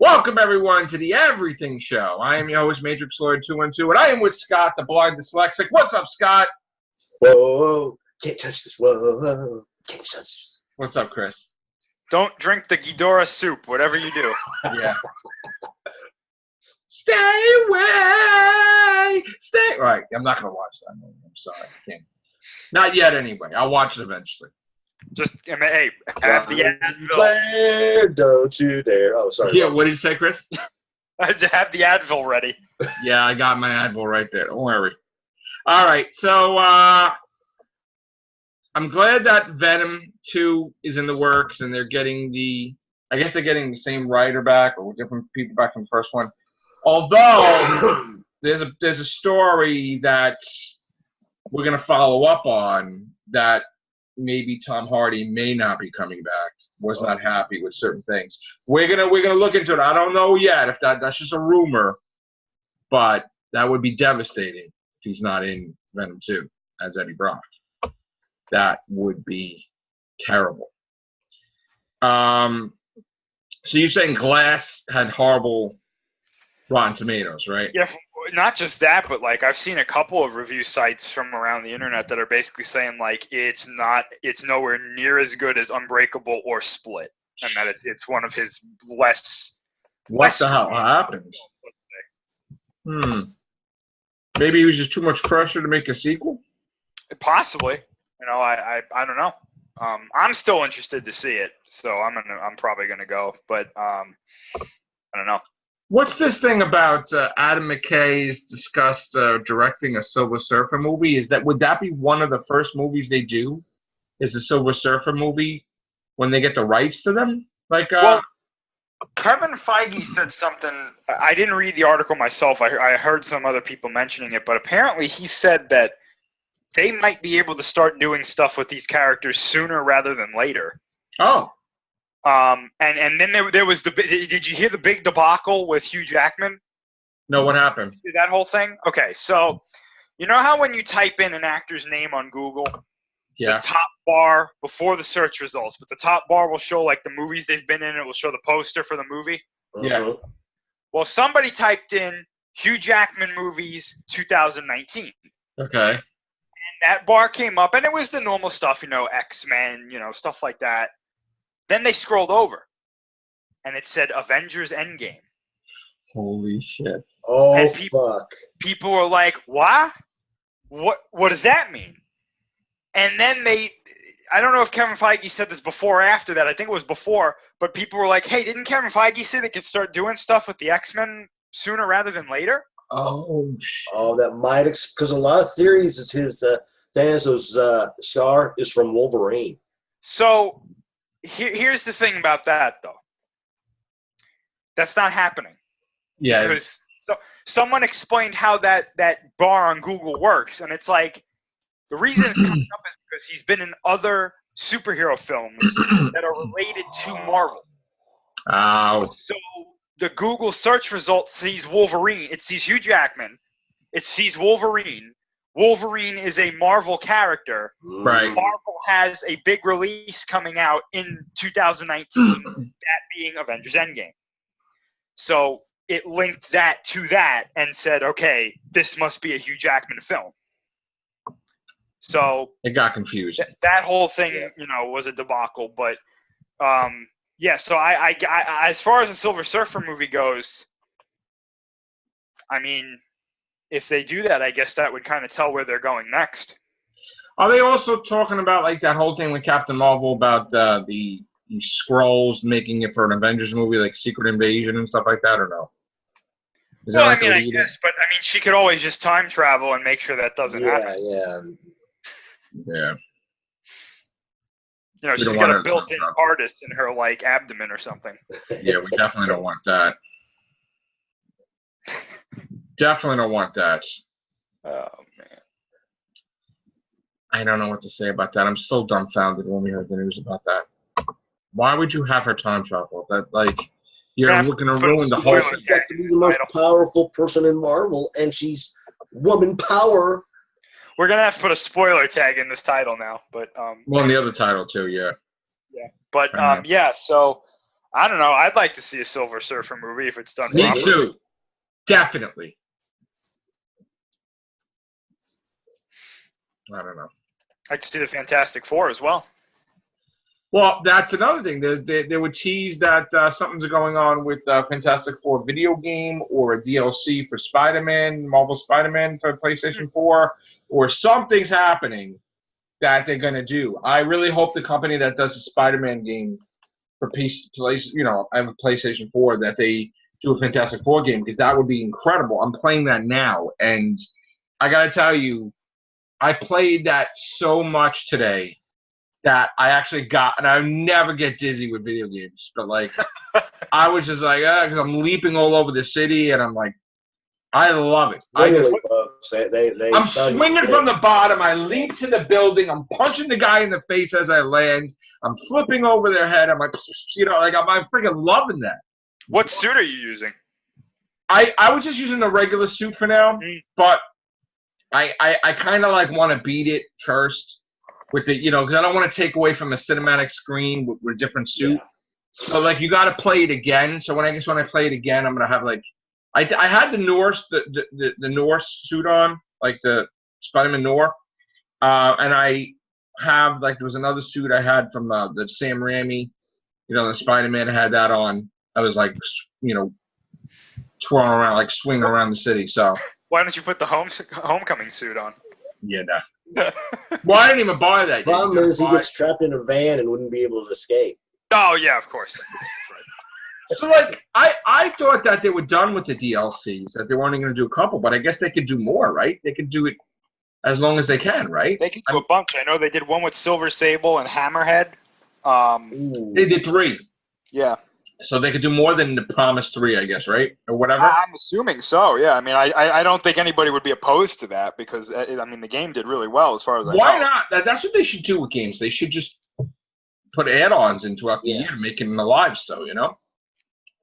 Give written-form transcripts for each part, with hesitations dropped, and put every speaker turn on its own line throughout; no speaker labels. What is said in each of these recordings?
Welcome, everyone, to the Everything Show. I am your host, Matrix Lord 212, and I am with Scott, the blind dyslexic. What's up, Scott?
Whoa, can't touch this. Whoa, can't touch this.
What's up, Chris?
Don't drink the Ghidorah soup, whatever you do.
Yeah. Stay away. Stay. All right, I'm not going to watch that movie. I'm sorry. I can't. Not yet, anyway. I'll watch it eventually.
Just, hey, have the Advil.
Claire, don't you dare. Oh, sorry.
Yeah, what did you say, Chris?
Have the Advil ready.
Yeah, I got my Advil right there. Don't worry. All right, so I'm glad that Venom 2 is in the works, and they're getting I guess they're getting the same writer back, or different people back from the first one. Although, there's a story that we're going to follow up on that maybe Tom Hardy may not be coming back. Was not happy with certain things. We're gonna look into it. I don't know yet if that's just a rumor, but that would be devastating if he's not in Venom 2 as Eddie Brock. That would be terrible. So you're saying Glass had horrible Rotten Tomatoes, right?
Yeah, not just that, but like I've seen a couple of review sites from around the internet that are basically saying like it's nowhere near as good as Unbreakable or Split, and that it's one of his less.
What the hell happened? Maybe he was just too much pressure to make a sequel.
Possibly, I don't know. I'm still interested to see it, so I'm probably gonna go, but I don't know.
What's this thing about Adam McKay's discussed directing a Silver Surfer movie? Would that be one of the first movies they do? Is the Silver Surfer movie when they get the rights to them?
Well, Kevin Feige said something. I didn't read the article myself. I heard some other people mentioning it, but apparently he said that they might be able to start doing stuff with these characters sooner rather than later.
Oh.
And then there was did you hear the big debacle with Hugh Jackman?
No, what happened?
That whole thing? Okay, so you know how when you type in an actor's name on Google,
yeah,
the top bar before the search results, but the top bar will show like the movies they've been in, it will show the poster for the movie.
Yeah.
Well, somebody typed in Hugh Jackman movies 2019.
Okay.
And that bar came up, and it was the normal stuff, X-Men, stuff like that. Then they scrolled over, and it said Avengers Endgame.
Holy shit.
Oh,
and
fuck.
People were like, what? What does that mean? And then I don't know if Kevin Feige said this before or after that. I think it was before, but people were like, hey, didn't Kevin Feige say they could start doing stuff with the X-Men sooner rather than later?
Oh, that might, because a lot of theories is his, Thanos' scar is from Wolverine.
So here's the thing about that, though. That's not happening.
Yeah.
Because someone explained how that bar on Google works, and it's like the reason it's coming up is because he's been in other superhero films that are related to Marvel.
Oh.
So the Google search result sees Wolverine. It sees Hugh Jackman. It sees Wolverine. Wolverine is a Marvel character.
Right.
Marvel has a big release coming out in 2019, that being Avengers Endgame. So it linked that to that and said, okay, this must be a Hugh Jackman film. So
it got confused.
That whole thing, was a debacle. But yeah, so I as far as the Silver Surfer movie goes, I mean, if they do that, I guess that would kind of tell where they're going next.
Are they also talking about like that whole thing with Captain Marvel about the Skrulls making it for an Avengers movie, like Secret Invasion and stuff like that, or no?
Well, I mean, I guess, but I mean, she could always just time travel and make sure that doesn't happen.
Yeah.
She's got a built-in artist in her like abdomen or something.
Yeah, we definitely don't want that. Definitely don't want that.
Oh man.
I don't know what to say about that. I'm still dumbfounded when we heard the news about that. Why would you have her time travel? You're looking to ruin the whole thing.
She's got to be the most powerful person in Marvel, and she's woman power.
We're gonna have to put a spoiler tag in this title now, but
well, in the other title too, yeah.
Yeah, but yeah. So I don't know. I'd like to see a Silver Surfer movie if it's done
Me
properly.
too. Definitely. I don't know.
I'd like to see the Fantastic Four as well.
Well, that's another thing. They would tease that something's going on with Fantastic Four video game or a DLC for Spider-Man, Marvel Spider-Man for PlayStation 4, or something's happening that they're going to do. I really hope the company that does the Spider-Man game for I have a PlayStation 4, that they do a Fantastic Four game, because that would be incredible. I'm playing that now, and I got to tell you, I played that so much today that I actually got, and I never get dizzy with video games, but like, I was just like, because I'm leaping all over the city, and I'm like, I love it.
Literally, folks,
I'm swinging from the bottom. I leap to the building. I'm punching the guy in the face as I land. I'm flipping over their head. I'm like, I'm freaking loving that.
What suit are you using?
I was just using the regular suit for now, but I kind of like want to beat it first with it, because I don't want to take away from a cinematic screen with a different suit. Yeah. So like, you got to play it again. So when I play it again, I'm gonna have like, I had the Norse the Norse suit on, like the Spider-Man Norse, and I have like, there was another suit I had from the Sam Raimi, the Spider-Man. I had that on. I was like, twirling around, like swinging around the city. So
why don't you put the homecoming suit on?
Yeah, no. Well, I didn't even buy that.
The problem is he gets trapped in a van and wouldn't be able to escape.
Oh yeah, of course.
So like, I thought that they were done with the DLCs, that they were only going to do a couple, but I guess they could do more, right? They could do it as long as they can, right?
They could do a bunch. I know they did one with Silver Sable and Hammerhead.
They did 3.
Yeah.
So they could do more than the promised 3, I guess, right? Or whatever?
I'm assuming so, yeah. I mean, I don't think anybody would be opposed to that, because, the game did really well as far as I know.
Why not? That's what they should do with games. They should just put add-ons in throughout the year, making them alive still,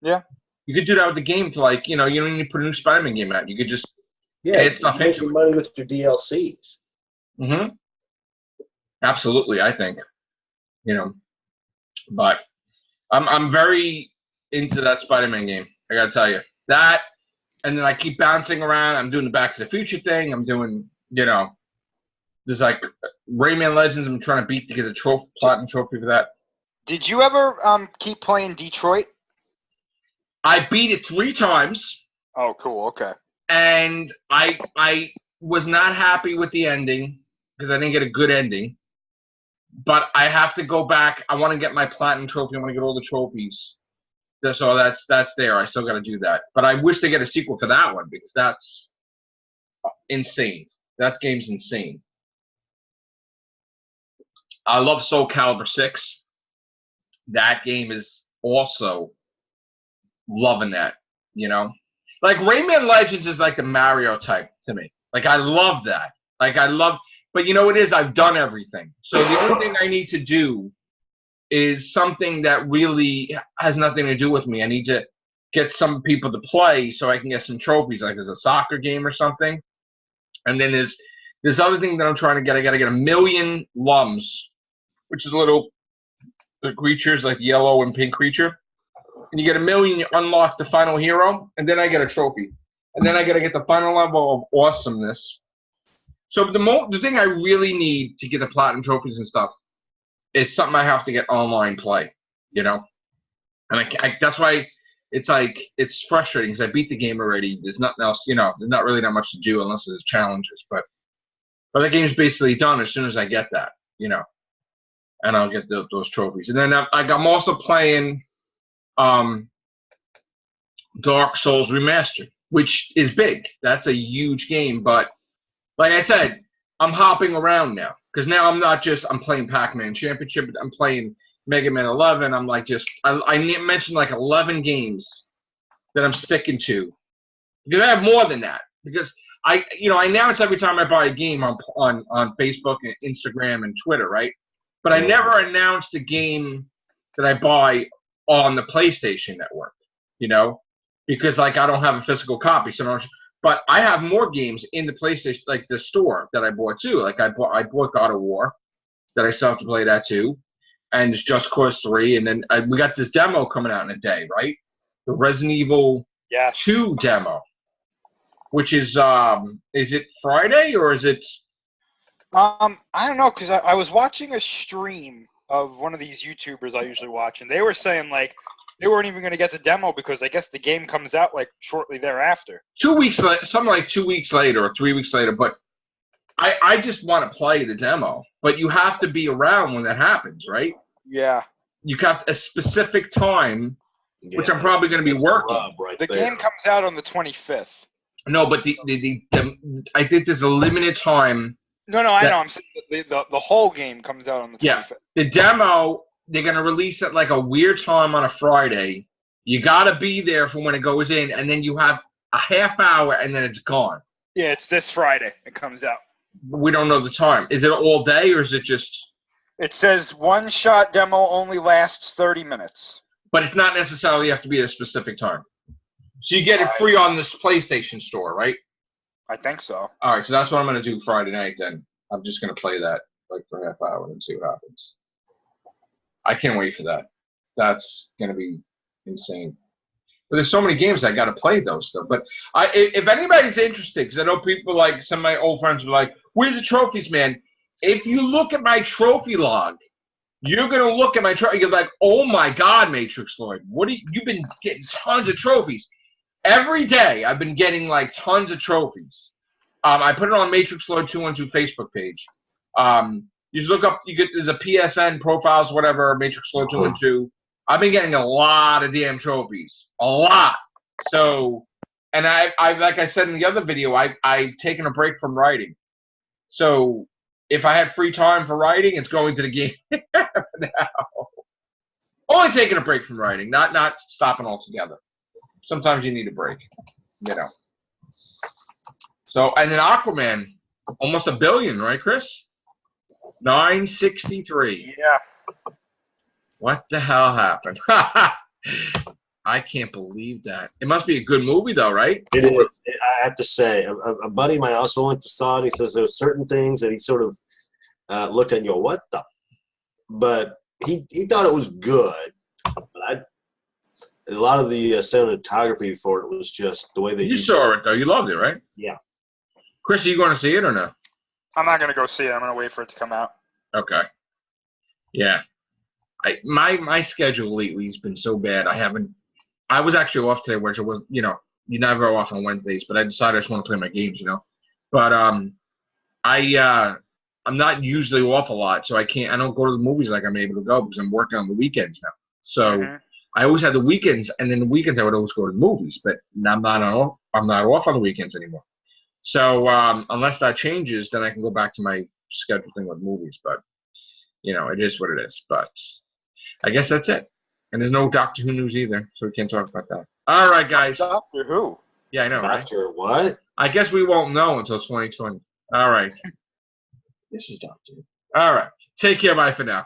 Yeah.
You could do that with the game to, like, you don't need to put a new Spider-Man game out. You could just add stuff
make
into it.
money with your DLCs.
Mm-hmm. Absolutely, I think. But I'm very into that Spider-Man game. I gotta tell you that, and then I keep bouncing around. I'm doing the Back to the Future thing. I'm doing, there's like Rayman Legends. I'm trying to beat to get a platinum trophy for that.
Did you ever keep playing Detroit?
I beat it 3 times.
Oh, cool. Okay.
And I was not happy with the ending because I didn't get a good ending. But I have to go back. I want to get my platinum trophy. I want to get all the trophies. So that's there. I still got to do that. But I wish they get a sequel for that one, because that's insane. That game's insane. I love Soul Calibur 6. That game is also loving that, Like Rayman Legends is like the Mario type to me. Like, I love that. But it is, I've done everything. So the only thing I need to do is something that really has nothing to do with me. I need to get some people to play so I can get some trophies, like there's a soccer game or something. And then there's this other thing that I'm trying to get. I got to get 1,000,000 lums, which is the creatures, like yellow and pink creature. And you get 1,000,000, you unlock the final hero, and then I get a trophy. And then I got to get the final level of awesomeness. So the thing I really need to get the platinum trophies and stuff is something I have to get online play, And that's why it's like, it's frustrating, because I beat the game already. There's nothing else, there's not really that much to do unless there's challenges. But the game's basically done as soon as I get that, and I'll get those trophies. And then I'm also playing Dark Souls Remastered, which is big. That's a huge game, but like I said, I'm hopping around now, because now I'm playing Pac-Man Championship. I'm playing Mega Man 11. I'm like I mentioned like 11 games that I'm sticking to, because I have more than that. Because I announce every time I buy a game on Facebook and Instagram and Twitter, right? But I never announced a game that I buy on the PlayStation Network, because like I don't have a physical copy, so but I have more games in the PlayStation, like the store, that I bought too. Like I bought God of War, that I still have to play that too, and it's Just Cause 3, and then we got this demo coming out in a day, right? The Resident Evil 2 demo, which is it Friday or is it?
I don't know, because I was watching a stream of one of these YouTubers I usually watch, and they were saying like they weren't even going to get the demo because I guess the game comes out like shortly thereafter.
2 weeks later, something like 2 weeks later or 3 weeks later. But I just want to play the demo. But you have to be around when that happens, right?
Yeah.
You got a specific time, which I'm probably going to be working.
The game comes out on the 25th.
No, but I think there's a limited time.
No, I know. I'm saying the whole game comes out on the 25th.
Yeah, the demo, they're going to release it like a weird time on a Friday. You got to be there for when it goes in, and then you have a half hour, and then it's gone.
Yeah, it's this Friday. It comes out.
We don't know the time. Is it all day, or is it just...
It says one-shot demo only lasts 30 minutes.
But it's not necessarily you have to be at a specific time. So you get it free on this PlayStation store, right?
I think so.
All right, so that's what I'm going to do Friday night then. I'm just going to play that like for a half hour and see what happens. I can't wait for that. That's going to be insane. But there's so many games I got to play those stuff. But if anybody's interested, because I know people like some of my old friends are like, "Where's the trophies, man?" If you look at my trophy log, you're going to look at my trophy. You're like, "Oh my God, Matrix Lloyd, you've been getting tons of trophies." Every day, I've been getting like tons of trophies. I put it on Matrix Lloyd 212 Facebook page. You just look up. There's a PSN profiles, whatever. Matrix Lloyd 212. I've been getting a lot of damn trophies, a lot. So, and I like I said in the other video, I've taken a break from writing. So, if I had free time for writing, it's going to the game now. Only taking a break from writing, not stopping altogether. Sometimes you need a break, you know. So, and then Aquaman, almost $1 billion, right, Chris? 963.
Yeah.
What the hell happened? I can't believe that. It must be a good movie, though, right?
It is. I have to say, a buddy of mine also went to saw it. He says there's certain things that he sort of looked at and go, "What the?" But he thought it was good. But a lot of the cinematography for it was just the way they.
You saw it though. You loved it, right?
Yeah.
Chris, are you going to see it or no?
I'm not going to go see it. I'm going to wait for it to come out.
Okay. Yeah. My schedule lately has been so bad. I was actually off today, which was, you know, you never go off on Wednesdays, but I decided I just want to play my games, you know. But I'm not usually off a lot, so I don't go to the movies like I'm able to go because I'm working on the weekends now. So I always had the weekends, and then the weekends I would always go to the movies, but I'm not off on the weekends anymore. So unless that changes, then I can go back to my schedule thing with movies. But you know, it is what it is. But I guess that's it. And there's no Doctor Who news either, so we can't talk about that. All right, guys.
Doctor Who?
Yeah, I know, right?
Doctor what?
I guess we won't know until 2020. All right. This is Doctor Who. All right. Take care. Bye for now.